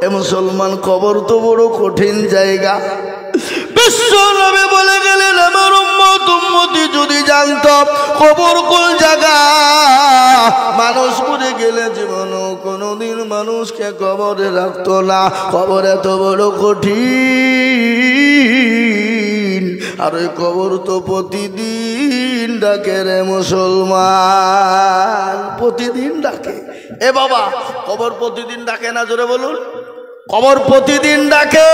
এ মুসলমান, কবর তো বড় কঠিন জায়গা। বিশ্ব নবী বলে গেলেন, আমার উম্মতি যদি জানত কবর কোন জায়গা, মানুষ মরে গেলে জীবনও কোনোদিন মানুষকে কবরে রাখতো না। কবর এত বড় কঠিন, আর ওই কবর তো প্রতিদিন ডাকে রে মুসলমান, প্রতিদিন ডাকে। এ বাবা, কবর প্রতিদিন ডাকে না? জোরে বলুন, কবর প্রতিদিন ডাকে।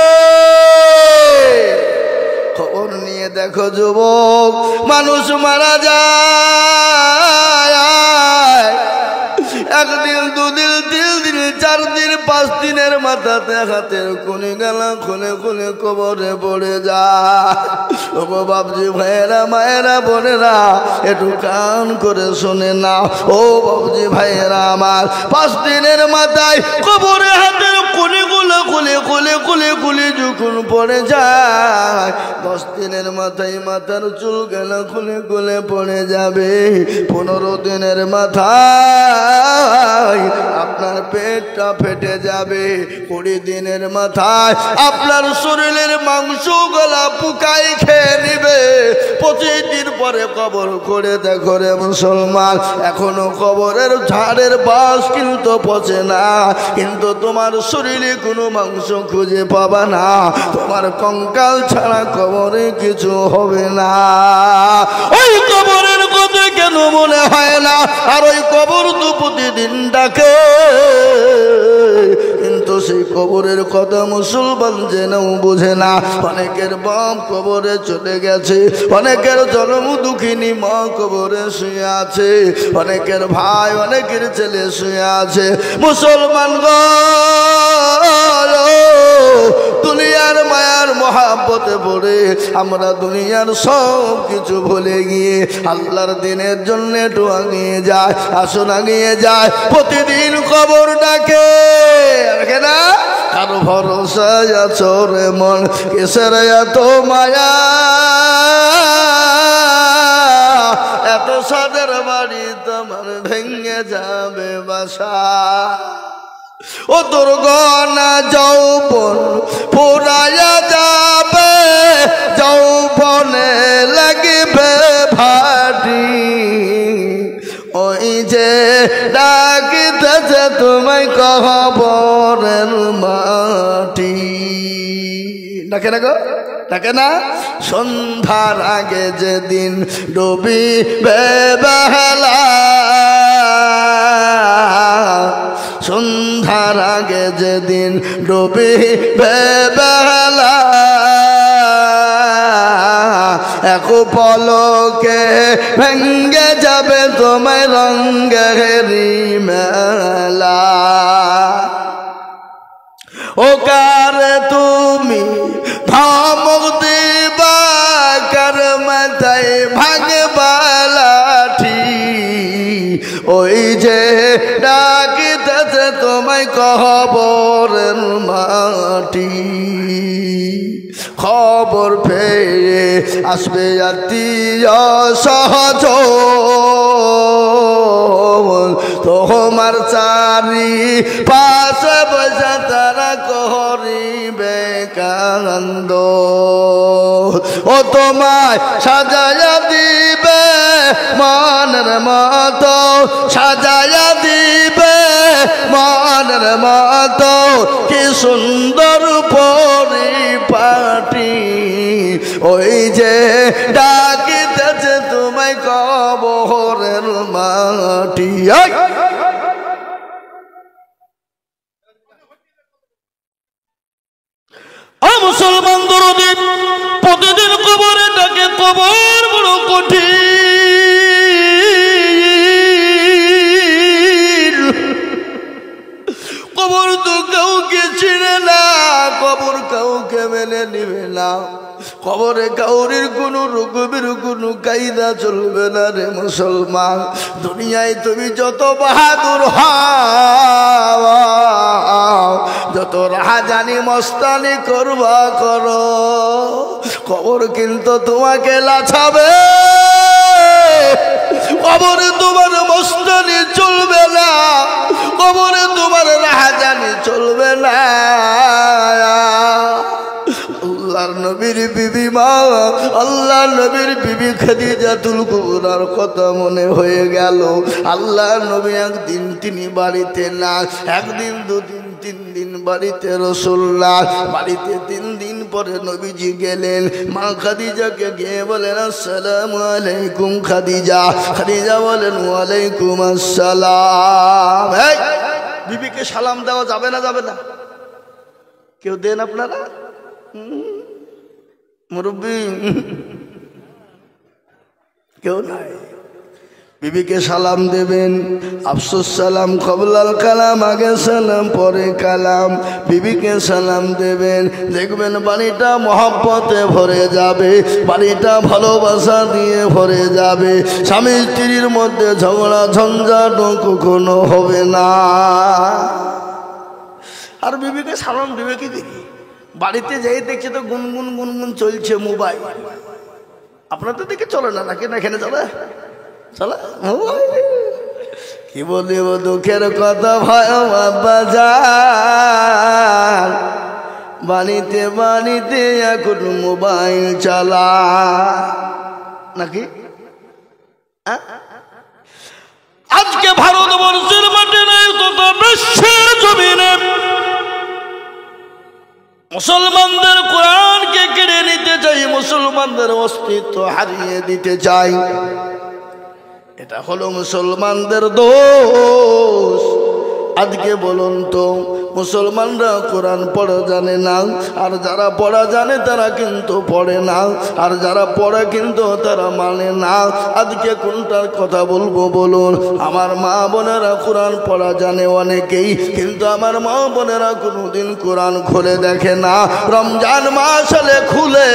খবর নিয়ে দেখো যুবক, মানুষ মারা যায়, একদিন, দুদিন, 3 দিন, 4 দিন, 5 দিনের মাথাতে হাতের কোণে গেলা খুলে খুলে কবরে পড়ে যায়। ও বাবজি ভাইয়েরা, মায়েরা, বোনেরা, একটু কান করে শুনে না। ও বাবজি ভাইয়েরা আমার, 5 দিনের মাথায় কবরে হাতের কোণে গুলো খুলে খুলে খুলে খুলে যখন পড়ে যায়, 10 দিনের মাথায় মাথার চুল গেলা খুলে খুলে পড়ে যাবে। 15 দিনের মাথায় আপনার পেটটা ফেটে যাবে। 20 দিনের মাথায় আপনার শরীরের মাংস গলা পুকাই খেয়ে নিবে। 25 দিন পরে কবর করে দেখো রে মুসলমান, এখনো কবরের ঝাড়ের বাস কিন্তু পচে না, কিন্তু তোমার শরীরে কোনো মাংস খুঁজে পাবা না। তোমার কঙ্কাল ছাড়া কবরে কিছু হবে না। ওই কবরের কথা কেন মনে হয় না? আর ওই কবর তো প্রতিদিন ডাকে, কিন্তু সেই কবরের কথা মুসলমান জেনেও বোঝে না। অনেকের বাপ কবরে চলে গেছে, অনেকের জন্ম দুঃখিনী মা কবরে শুয়ে আছে, অনেকের ভাই, অনেকের ছেলে শুয়ে আছে। মুসলমান গো, দুনিয়ার মায়ার মহাব্বতে পড়ে আমরা দুনিয়ার সব কিছু ভুলে গিয়ে আল্লাহর দিনের জন্য একটু আগিয়ে যায়। আসুন আগিয়ে যায়, প্রতিদিন কবর ডাকে না। কারো ভরসা আছো রে মন, কিসের এত মায়া, এত সাদের বাড়ি তোমার ভেঙে যাবে বাসা। ও দুর্গনা যৌবন পুরায়া যাবে, যৌবনে লাগবে ভাটি, ওই যে ডাকিতেছে তোমায় কবরের মাটি। ডাকে না গো, ডাকে না? সন্ধ্যার আগে যেদিন ডুবিবে বেলা, সন্ধ্যার আগে যেদিন ডুবিবে বেলা, এক পলকে ভেঙ্গে যাবে তোমায় রঙ্গেরি মেলা। ও কার তুমি ধমক দিবা, কার মাথায় ভাঙবা লাঠি, ওই যে ডাকিতেছে তোমায় কবরের মাটি। খবর পেয়ে আসবে আত্মীয় সহজন, তোমার চারি পাশে বসে তারা করিবে কান্দ। ও তোমায় সাজায়া দিবে মনের মতো, সাজায়া দিবে মনের মতো, কি সুন্দর পরিপাটি, ওই যে ডাকিতেছে তোমায় কবরের মাটি। মুসলমান দরদি, প্রতিদিন কবরে ডাকে, কবর বড় কঠিন। কবর তো কাউকে চিনে না, কবর কাউকে মেনে নিবে না। কবরে কাউরির কোনো রকমের কোনো কায়দা চলবে না রে মুসলমান। দুনিয়ায় তুমি যত বাহাদুর হও, যত রাহাজানি মস্তানি করবা করো, কবর কিন্তু তোমাকে লাছাবে। কবরে তোমার মস্তানি চলবে না, কবরে তোমার রাহাজানি চলবে না। আল্লাহর নবীর বিবি মা, আল্লাহর নবীর বিবি খাদিজাতুল কুবরার কথা মনে হয়ে গেল। আল্লাহর নবী একদিন তিনি বাড়িতে না, একদিন দুদিন তিন দিন বাড়িতে রাসূলুল্লাহ, বাড়িতে 3 দিন পরে নবীজি গেলেন। মা খাদিজাকে গিয়ে বলেন আসসালামু আলাইকুম খাদিজা। খাদিজা বলেন ওয়ালাইকুম আসসালাম। এই বিবিকে সালাম দেওয়া যাবে না? যাবে না? কেউ দেন আপনারা? মুরব্বী কেউ নাই। বিবিকে সালাম দেবেন। আফসোস সালাম কবলাল কালাম, আগে সালাম পরে কালাম। বিবিকে সালাম দেবেন, দেখবেন বাড়িটা মহব্বতে ভরে যাবে, বাড়িটা ভালোবাসা দিয়ে ভরে যাবে। স্বামী স্ত্রীর মধ্যে ঝগড়া ঝঞ্ঝাট কখনো হবে না। আর বিবিকে সালাম দেবে কি দেখি, বাড়িতে যাই দেখছে তো গুনগুন গুনগুন চলছে মোবাইল। আপনার তো দেখে চলে না, নাকি না? এখানে চলে চলে কি বলিব দুঃখের কথা ভয় বাজার, বাড়িতে বাড়িতে এখন মোবাইল চালা নাকি? আজকে ভারতবর্ষের মাঠে নাই তথা বিশ্বের জমিনে মুসলমানদের কোরআনকে কেড়ে নিতে চাই, মুসলমানদের অস্তিত্ব হারিয়ে দিতে চাই। এটা হলো মুসলমানদের দোষ। আজকে বলুন তো, মুসলমানরা কোরআন পড়া জানে না, আর যারা পড়া জানে তারা কিন্তু পড়ে না, আর যারা পড়ে কিন্তু তারা মানে না। আজকে কোনটার কথা বলবো বলুন? আমার মা বোনেরা কোরআন পড়া জানে অনেকেই, কিন্তু আমার মা বোনেরা কোনোদিন কোরআন খুলে দেখে না। রমজান মাস হলে খুলে,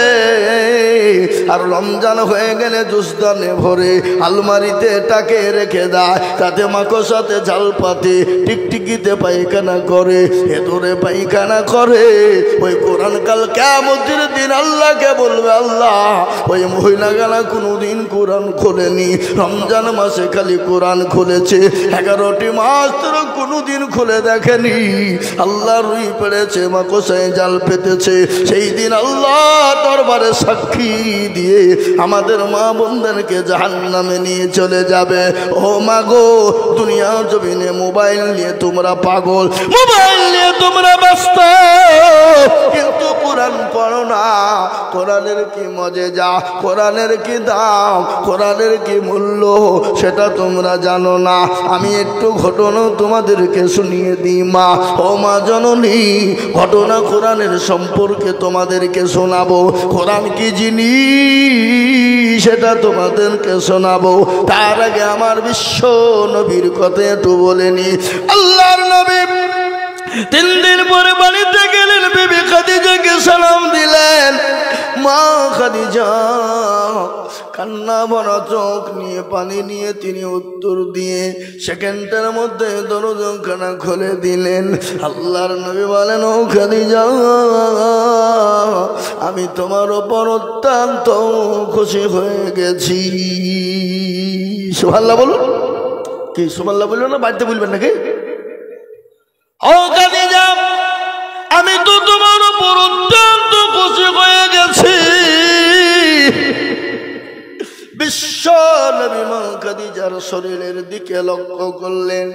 আর রমজান হয়ে গেলে জুসদানে ভরে আলমারিতে টাকে রেখে দেয়, তাতে মাকসাতে ঝাল পাতে টিকটিকিতে পায়খানা করে, এদরে পায়খানা করে। ওই কোরআন কাল কিয়ামতের দিন আল্লাহকে বলবে, আল্লাহ ওই মহিলাগুলা কোনোদিন কোরআন খোলেনি, রমজান মাসে খালি কোরআন খুলেছে, 11টি মাস তোরা কোনোদিন খুলে দেখেনি। আল্লাহ রুই পেড়েছে, মাকসায় জাল পেতেছে। সেই দিন আল্লাহ দরবারে সাক্ষী দিয়ে আমাদের মা বোনদেরকে জাহান্নামে নিয়ে চলে যাবে। ও মা গো, দুনিয়া জমিনে মোবাইল নিয়ে তোমরা পাগল, মোবাইল নিয়ে তোমরা ব্যস্ত, কিন্তু কোরআন পড়ো না। কোরআনের কি মজেজা, কোরআনের কি দাম, কোরআনের কি মূল্য সেটা তোমরা জানো না। আমি একটু ঘটনা তোমাদেরকে শুনিয়ে দিই মা। ও মা জননী, ঘটনা কোরআনের সম্পর্কে তোমাদেরকে শোনাবো। কোরআন কি জিনিস সেটা তোমাদেরকে শোনাবো। তার আগে আমার বিশ্ব নবীর কথা একটু বলে নি। আল্লাহর নবী 3 দিন পরে বাড়িতে গেলেন, বিবি খাদিজাকে সালাম দিলেন। মা খাদিজা কান্না ভরা চোখ নিয়ে পানি নিয়ে তিনি উত্তর দিয়ে সেকেন্ডের মধ্যে দরজাখানা খুলে দিলেন। আল্লাহর নবী বলেন, ও খাদিজা, আমি তোমার উপর অত্যন্ত খুশি হয়ে গেছি। সুবহানাল্লাহ বলুন। কি সুবহানাল্লাহ বলবেন না? বাড়িতে বলবেন নাকি? ও খাদিজা, আমি তো তোমার উপর অত্যন্ত খুশি হয়ে গেছি। বিশ্ব নবী মা খাদিজার শরীরের দিকে লক্ষ্য করলেন।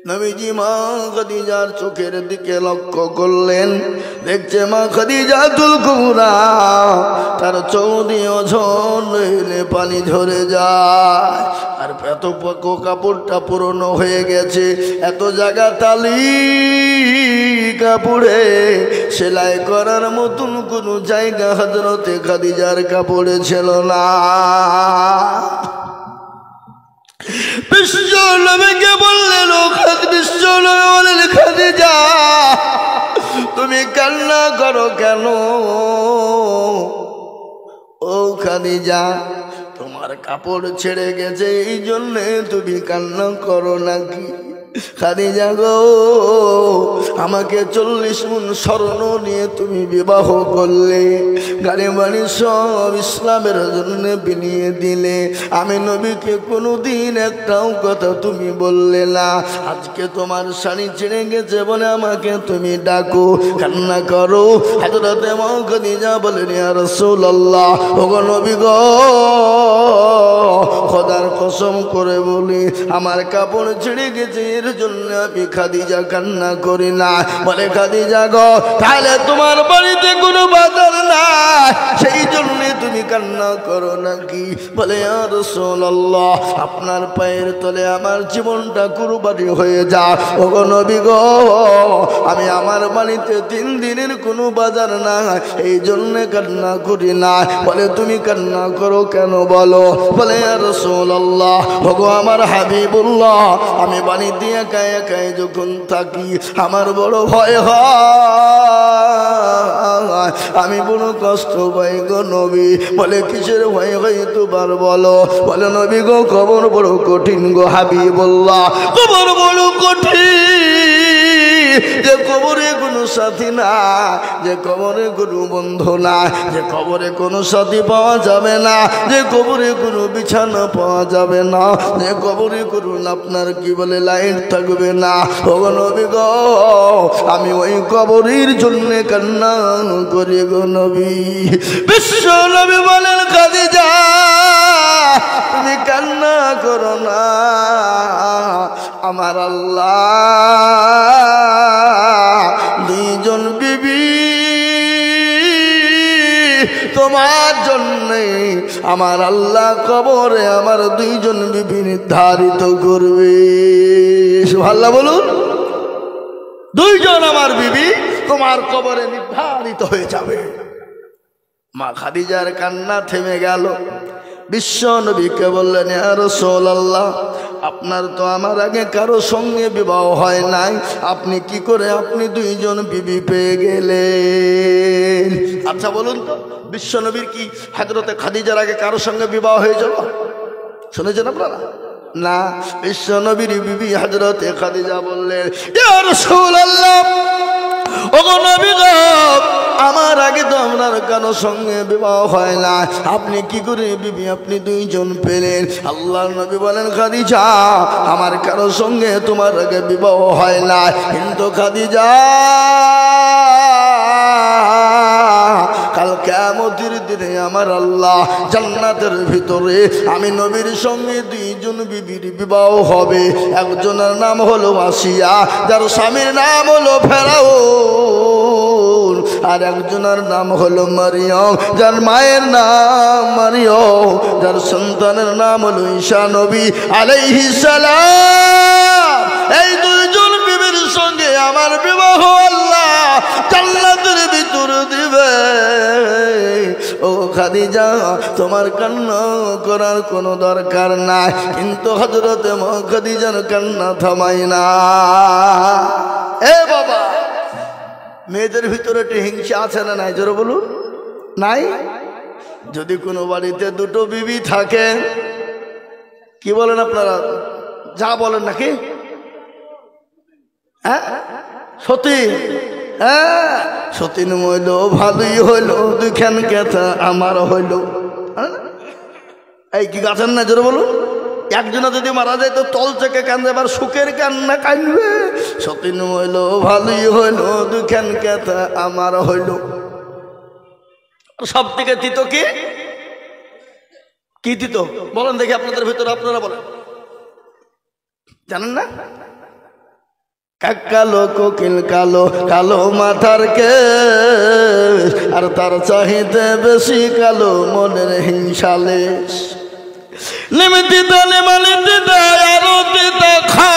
নবীজি মা খাদিজার চোখের দিকে লক্ষ্য করলেন, দেখছে মা খাদিজাতুল কুবরা তার চৌদিও ঝরলে পানি ঝরে যায়, আর এত পাকো কাপড়টা পুরনো হয়ে গেছে, এত জায়গা তালি কাপড়ে সেলাই করার মতন কোনো জায়গা হযরতে খাদিজার কাপড়ে ছিল না। বিশ্ব নবীকে বললেন, ও বিশ্ব নবী বলেন, খাদিজা তুমি কান্না করো কেন? ও খাদিজা, তোমার কাপড় ছেড়ে গেছে এই জন্যে তুমি কান্না করো নাকি? খাদিজা গো, আমাকে 40 মণ স্বর্ণ নিয়ে তুমি বিবাহ করলে, গাড়ি বাড়ি সব ইসলামের জন্য বিলিয়ে দিলে, আমি নবীকে কোনোদিন একটাও কথা তুমি বললে না। আজকে তোমার শাড়ি ছিঁড়ে গেছে বলে আমাকে তুমি ডাকো, কান্না করো। হযরতে মা খাদিজা বলেন, ইয়া রাসূলুল্লাহ, ওগো নবী গো, খোদার কসম করে বলি, আমার কাপড় ছিঁড়ে গেছে, এর জন্য আমি খাদিজা কান্না করি না। বলে, খাদিজা গো, তাহলে তোমার বাড়িতে কোনো বাজার নাই, সেই জন্য তুমি কান্না করো নাকি? বলে, ইয়া রাসূলুল্লাহ, আপনার পায়ের তলে আমার জীবনটা কুরবানি হয়ে যায়। ওগো নবী গো, আমি আমার বাড়িতে 3 দিনের কোনো বাজার নাই, এই জন্য কান্না করি না। বলে, তুমি কান্না করো কেন বলো? বলে, ইয়া রাসূলুল্লাহ, ওগো আমার হাবিবুল্লাহ, আমি বাড়িতে একা একাই যখন থাকি আমার বড় ভয় হয়, আমি বড় কষ্ট পাই গো নবী। বলে, কিসের ভয় হয় তোমার বলো? বলে, নবী গো, কবর বড় কঠিন গো হাবিবুল্লাহ, কবর বড় কঠিন, যে কবরে কোনো সাথী না, যে কবরে কোনো বন্ধু না, যে কবরে কোনো সাথী পাওয়া যাবে না, যে কবরে কোনো বিছানা পাওয়া যাবে না, যে কবরে কোনো আপনার কি বলে লাইট থাকবে না। ওগো নবী গো, আমি ওই কবরের জন্য কান্না করি গো নবী। বিশ্ব নবী বলেন, খাদিজা তুমি কান্না করো না, আমার আল্লাহ 2 জন বিবি তোমার জন্যে, আমার আল্লাহ কবরে আমার 2 জন বিবি নির্ধারিত করবে। সুবহানাল্লাহ বলুন। 2 জন আমার বিবি তোমার কবরে নির্ধারিত হয়ে যাবে। মা খাদিজার কান্না থেমে গেল। বিশ্ব নবীকে বললেন, ইয়া রাসূলুল্লাহ, আপনার তো আমার আগে কারো সঙ্গে বিবাহ হয় নাই, আপনি কি করে আপনি 2 জন বিবি পেয়ে গেলেন? আচ্ছা বলুন তো, বিশ্ব নবীর কি হযরতে খাদিজার আগে কারো সঙ্গে বিবাহ হয়েছিল? শুনেছেন আপনারা? না। বিশ্ব নবীর বিবি হযরতে খাদিজা বললেন, ইয়া রাসূলুল্লাহ, ওগো নবী গো, আমার আগে তো আপনার কারো সঙ্গে বিবাহ হয় না, আপনি কি করে বিবি আপনি 2 জন পেলেন? আল্লাহর নবী বলেন, খাদিজা, আমার কারো সঙ্গে তোমার আগে বিবাহ হয় না, কিন্তু খাদিজা কাল কিয়ামতের দিনে আমার আল্লাহ জান্নাতের ভিতরে আমি নবীর সঙ্গে 2 জন বিবির বিবাহ হবে। একজনের নাম হলো আসিয়া, যার স্বামীর নাম হলো ফেরাউন, আর একজনের নাম হলো মারিয়ম, যার মায়ের নাম মারিয়ম, যার সন্তানের নাম হলো ঈসা নবী আলাইহিস সালাম। এই 2 জন বিবির সঙ্গে আমার বিবাহ আল্লাহ জান্নাতের ভিতরে দিবে। ও খাদিজা, তোমার কান্না করার কোনো দরকার নাই, কিন্তু হযরতে মা খাদিজার কান্না থামাই না। এ বাবা, মেয়েদের ভিতরে একটু হিংসা আছে না নাই? জোরে বলুন। নাই? যদি কোনো বাড়িতে 2টো বিবি থাকে, কি বলেন আপনারা? যা বলেন নাকি? হ্যাঁ, সতী, হ্যাঁ, সতীন হইল ভালোই হইল, 2খান কথা আমার হইল। এই কি গাছেন না? জোরে বলুন। একজনে যদি মারা যায় তো তল থেকে কান্দে, এবার সুখের কান্না কান্দবে। সতীন হইল ভালোই হইল, 2খান কথা আমার হইল। সব থেকে তিত কি? কি তিত বলেন দেখি আপনাদের ভিতরে, আপনারা বলেন, জানেন না? কালো কোকিল কালো, কালো মাথার কেশ, আর তার চাহিদা বেশি কালো মনের হিংসালেশ। নিমিতি দলে মালিতি দেয় আরতি দেখা,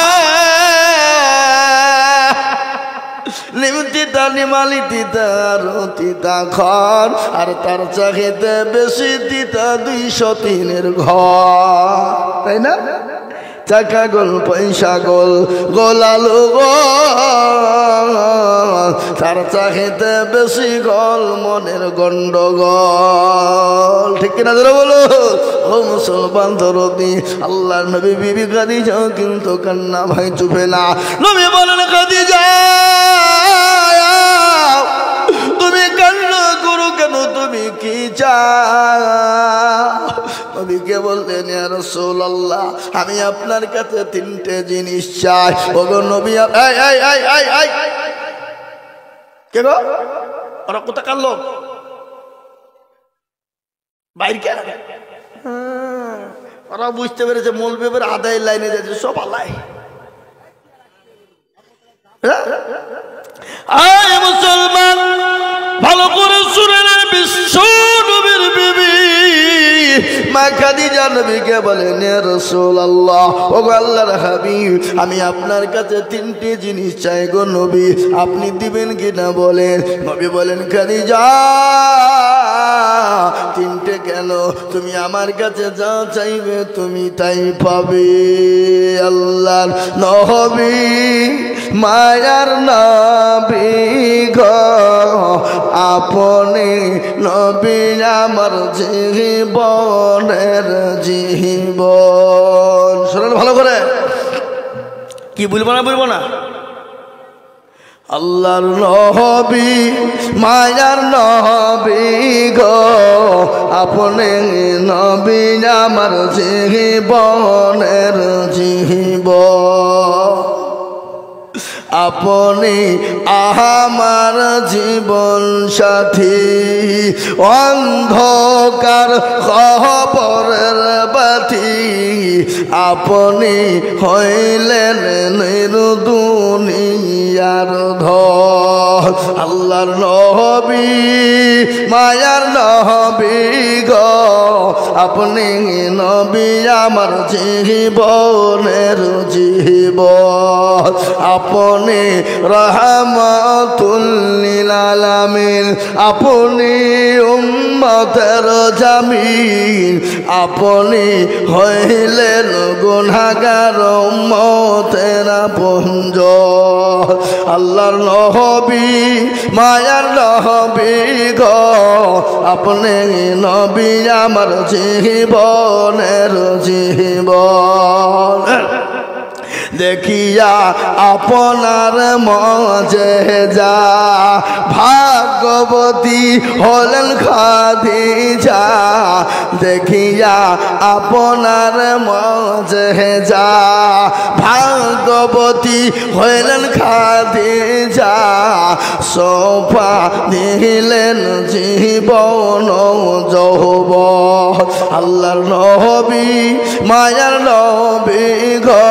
নিমিতি দলে মালিতি দেয় আরতি দেখার, আর তার চাহিদা বেশি দিতা 203 ঘর। তাই না? টাকা গোল পয়সা গোল গোলালু গোল তার চাহিতে বেশি গোল মনের গন্ডগোল ঠিক কিনা ধরে বলো ও মুসলমান দরদি আল্লাহর নবী বিবি খাদিজা কিন্তু কান্না ভাই চুপে না নবী বলেন খাদিজা তুমি কান্না করো কেন তুমি কি চাও নবীকে বললেন ইয়া রাসূলুল্লাহ আমি আপনার কাছে তিনটে জিনিস চাই ওগো নবী এই এই এই এই এই কে গো ওরা কোথাকার লোক বাইরে কে ওরা বুঝতে পেরেছে মৌলবীর আদায়ের লাইনে যাচ্ছে সব আলাই আয় মুসলমান ভালো করে শুনেন বিশ্ব নবীর বিবি মা খাদিজা নবীকে বলেন ইয়া রাসূলুল্লাহ ওগো আল্লাহর হাবিব আমি আপনার কাছে তিনটি জিনিস চাই গো নবী আপনি দিবেন কিনা বলেন নবী বলেন খাদিজা তিনটে কেন তুমি আমার কাছে যা চাইবে তুমি তাই পাবে আল্লাহর নবী মায়ার নবী গো আপনি নবী আমার জীবনের জীবন শুনুন ভালো করে কি বলবো না আল্লাহর নবী মায়ার নবী গো আপনি নবী আমার জীবনের জীবন আপনি আমার জীবন সাথী অন্ধকার খবরের বাতি আপনি হইলেন নির্দুনিয়ার ধন আল্লাহর নবী মায়ার নবী গো আপনি নবী আমার জীবনের জীবন আপনি রহমাতুল লিল আলামিন আপনি উম্মতের জামিন আপনি হইলেন গুনাহগার উম্মতের আপনজন আল্লাহর নবী মায়ার নবী গো আপনি নবী আমার জীবনের জীবন দেখিয়া আপনার মজেজা ভাগ্যবতী হলেন খাদিজা দেখিয়া আপনার মজেজা ভাগ্যবতী হলেন খাদিজা সোফা দিলেন জীবন যৌবন আল্লাহর নবী মায়ার নবী গো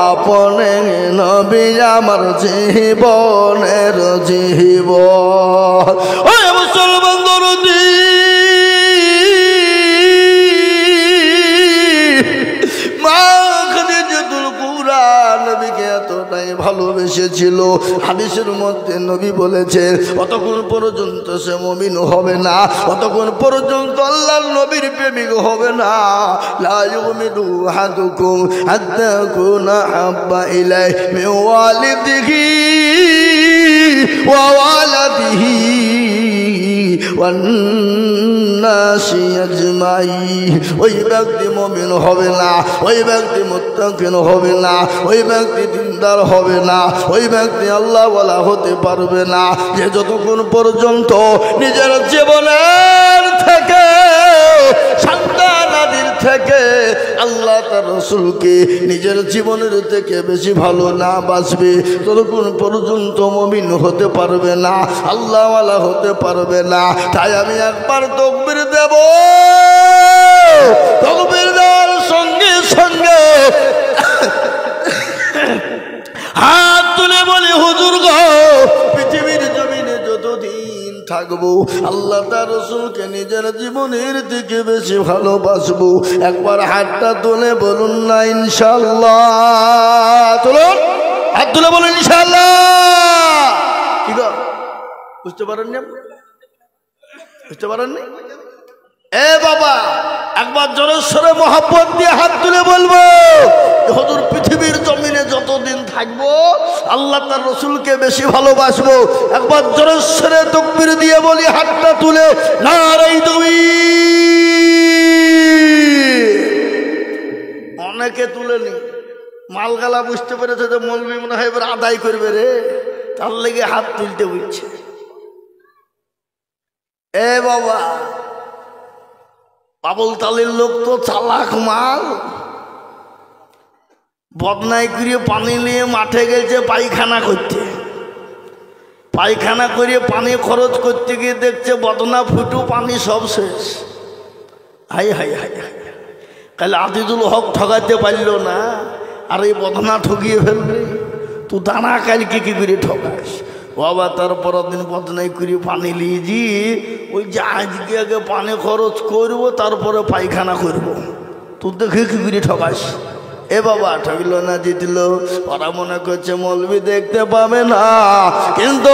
আপনি নবী আমার জীবনের জীবন ও মুসলমান দরদি মা খাদিজাতুল কুবরা নবীকে এতটাই ভালোবেসেছিল হাদিসের মধ্যে নবী বলেছেন অতক্ষণ পর্যন্ত সে মুমিন হবে না অতক্ষণ পর্যন্ত আল্লাহর নবীর প্রেমিক হবে না লা ইউমিনু আহাদুকুম হাত্তা কুনা হাব্বা ইলাইহি মিন ওয়ালিদিহি ওয়া ওয়ালাদিহি ওয়ান নাসি আজমাইন ওই ব্যক্তি মুমিন হবে না ওই ব্যক্তি মুত্তাকিন হবে না ওই ব্যক্তি দিনদার হবে না ওই ব্যক্তি আল্লাহওয়ালা হতে পারবে না যে যতক্ষণ পর্যন্ত নিজের জীবনের থেকে সন্তানাদির থেকে আল্লাহ তার রাসূলকে নিজের জীবনের থেকে বেশি ভালো না বাসবে ততক্ষণ পর্যন্ত মুমিন হতে পারবে না আল্লাহওয়ালা হতে পারবে না তাই আমি একবার তাকবীর দেব তাকবীর দেওয়ার সঙ্গে সঙ্গে হাত তুলে বলি হুজুর গো পৃথিবীর জমিনে যতদিন থাকবো আল্লাহ তার রাসূলকে নিজের জীবনের থেকে বেশি ভালোবাসবো একবার হাতটা তুলে বলুন না ইনশাআল্লাহ তুলুন হাত তুলে বলুন ইনশাআল্লাহ কি গো বুঝতে পারেননি বুঝতে পারেননি এ বাবা একবার জোরে সোরে মহব্বত দিয়ে হাত তুলে বলবো হুজুর পৃথিবীর জমিনে যতদিন থাকবো আল্লাহ তার রসুলকে বেশি ভালোবাসবো। একবার জোরে সরে তাকবীর দিয়ে বলি, হাতটা তুলে নারে তাকবীর। অনেকে তুলেনি, মালগালা বুঝতে পেরেছে যে মৌলবি মনে হয় এবার আদায় করবে রে, তার লেগে হাত তুলতে বুঝছে। এ বাবা, পাবল তালির লোক তো চালাক মাল। বদনাই করিয়ে পানি নিয়ে মাঠে গেছে পায়খানা করতে, পায়খানা করিয়ে পানি খরচ করতে গিয়ে দেখছে বদনা ফুটু পানি সব শেষ। হাই হাই হাই হাই, কালে আজিজুল হক ঠকাতে পারল না, আর এই বদনা ঠকিয়ে ফেলবে। তুই দানা কালকে কি করে ঠকাস বাবা? তারপর দিন বদনাই করিয়ে পানি লিয়েছি, ওই যে আজকে আগে পানি খরচ করবো তারপরে পায়খানা করবো, তুই দেখে কি করে ঠকাস? এ বাবা, ঠকল না জিতল। ওরা মনে করছে মৌলবি দেখতে পাবে না, কিন্তু